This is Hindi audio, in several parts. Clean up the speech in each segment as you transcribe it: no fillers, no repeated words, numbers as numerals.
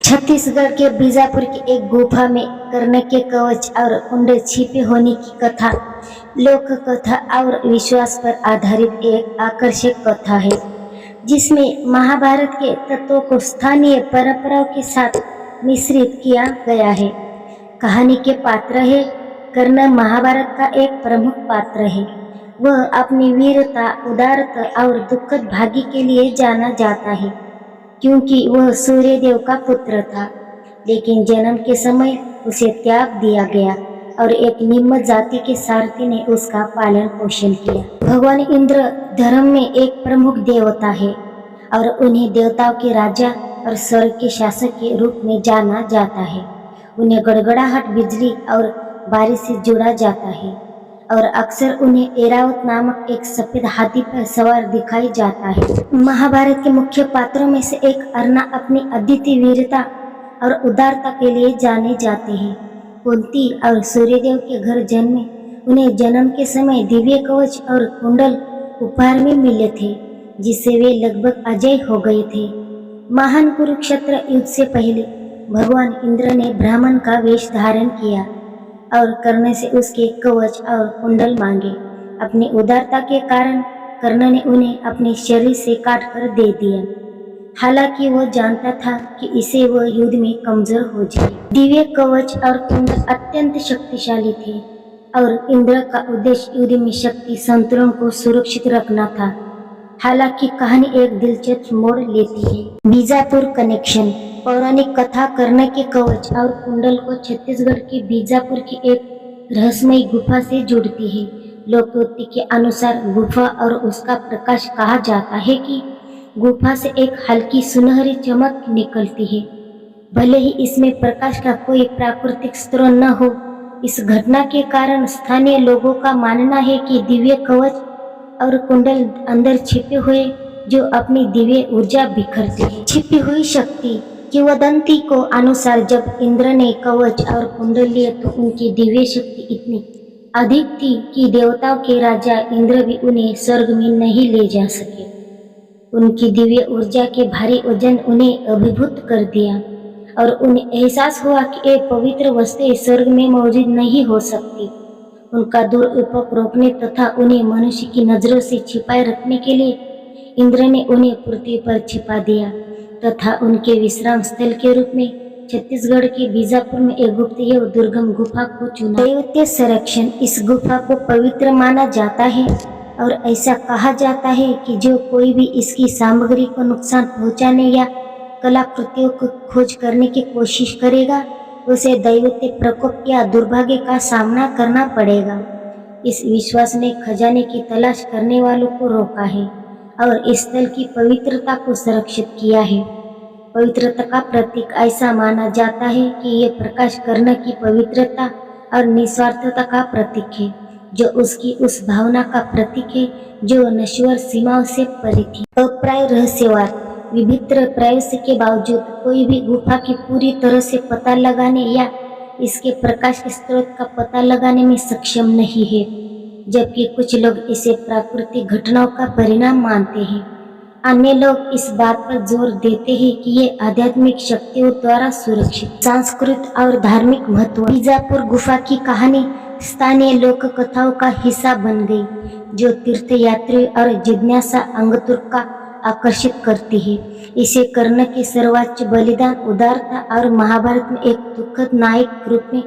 छत्तीसगढ़ के बीजापुर की एक गुफा में कर्ण के कवच और कुंडल छिपे होने की कथा लोक कथा और विश्वास पर आधारित एक आकर्षक कथा है, जिसमें महाभारत के तत्वों को स्थानीय परंपराओं के साथ मिश्रित किया गया है। कहानी के पात्र है कर्ण महाभारत का एक प्रमुख पात्र है। वह अपनी वीरता, उदारता और दुखद भाग्य के लिए जाना जाता है, क्योंकि वह सूर्यदेव का पुत्र था, लेकिन जन्म के समय उसे त्याग दिया गया और एक निम्न जाति के सारथी ने उसका पालन पोषण किया। भगवान इंद्र धर्म में एक प्रमुख देवता है और उन्हें देवताओं के राजा और स्वर्ग के शासक के रूप में जाना जाता है। उन्हें गड़गड़ाहट, बिजली और बारिश से जोड़ा जाता है और अक्सर उन्हें ऐरावत नामक एक सफेद हाथी पर सवार दिखाई जाता है। महाभारत के मुख्य पात्रों में से एक अर्ना अपनी अद्वितीय वीरता और उदारता के लिए जाने जाते हैं। कुंती और सूर्यदेव के घर जन्मे उन्हें जन्म के समय दिव्य कवच और कुंडल उपहार में मिले थे, जिससे वे लगभग अजय हो गए थे। महान कुरुक्षेत्र युद्ध से पहले भगवान इंद्र ने ब्राह्मण का वेश धारण किया और कर्ण से उसके कवच और कुंडल मांगे। अपनी उदारता के कारण कर्ण ने उन्हें अपने शरीर से काट कर दे दिया, हालांकि वह जानता था कि इसे वह युद्ध में कमजोर हो जाए। दिव्य कवच और कुंडल अत्यंत शक्तिशाली थे और इंद्र का उद्देश्य युद्ध में शक्ति संतुलन को सुरक्षित रखना था। हालांकि कहानी एक दिलचस्प मोड़ लेती है। बीजापुर कनेक्शन। पौराणिक कथा कर्ण के कवच और कुंडल को छत्तीसगढ़ के बीजापुर की एक रहस्यमयी गुफा से जोड़ती है। लोकोक्ति के अनुसार गुफा और उसका प्रकाश कहा जाता है कि गुफा से एक हल्की सुनहरी चमक निकलती है, भले ही इसमें प्रकाश का कोई प्राकृतिक स्रोत न हो। इस घटना के कारण स्थानीय लोगों का मानना है कि दिव्य कवच और कुंडल अंदर छिपे हुए जो अपनी दिव्य ऊर्जा बिखरते हैं। छिपी हुई शक्ति। किंवदंती को अनुसार जब इंद्र ने कवच और कुंडल लिए तो उनकी दिव्य शक्ति इतनी अधिक थी कि देवताओं के राजा इंद्र भी उन्हें स्वर्ग में नहीं ले जा सके। उनकी दिव्य ऊर्जा के भारी वजन उन्हें अभिभूत कर दिया और उन्हें एहसास हुआ कि ये पवित्र वस्तुएं स्वर्ग में मौजूद नहीं हो सकती। उनका दुरुपयोग रोकने तथा उन्हें मनुष्य की नजरों से छिपाए रखने के लिए इंद्र ने उन्हें पृथ्वी पर छिपा दिया तथा उनके विश्राम स्थल के रूप में छत्तीसगढ़ के बीजापुर में एक गुप्त एवं दुर्गम गुफा को चुना। दैवतीय संरक्षण। इस गुफा को पवित्र माना जाता है और ऐसा कहा जाता है कि जो कोई भी इसकी सामग्री को नुकसान पहुंचाने या कलाकृतियों को खोज करने की कोशिश करेगा, उसे दैवतीय प्रकोप या दुर्भाग्य का सामना करना पड़ेगा। इस विश्वास ने खजाने की तलाश करने वालों को रोका है और इस स्थल की पवित्रता को संरक्षित किया है। पवित्रता का प्रतीक। ऐसा माना जाता है कि ये प्रकाश कर्ण की पवित्रता और निस्वार्थता का प्रतीक है, जो उसकी उस भावना का प्रतीक है जो नश्वर सीमाओं से परे थी। अप्राय रहस्यवाद। विभिन्न प्रयास के बावजूद कोई भी गुफा की पूरी तरह से पता लगाने या इसके प्रकाश स्रोत का पता लगाने में सक्षम नहीं है, जबकि कुछ लोग इसे प्राकृतिक घटनाओं का परिणाम मानते हैं। अन्य लोग इस बात पर जोर देते हैं कि ये आध्यात्मिक शक्तियों द्वारा सुरक्षित। सांस्कृतिक और धार्मिक महत्व। बीजापुर गुफा की कहानी स्थानीय लोक कथाओं का हिस्सा बन गई, जो तीर्थयात्री और जिज्ञासा अंगतुर का आकर्षित करती है। इसे कर्ण के सर्वोच्च बलिदान, उदारता और महाभारत में एक दुखद नायक के रूप में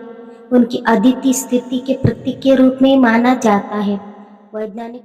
उनकी अद्वितीय स्थिति के प्रतीक के रूप में माना जाता है। वैज्ञानिक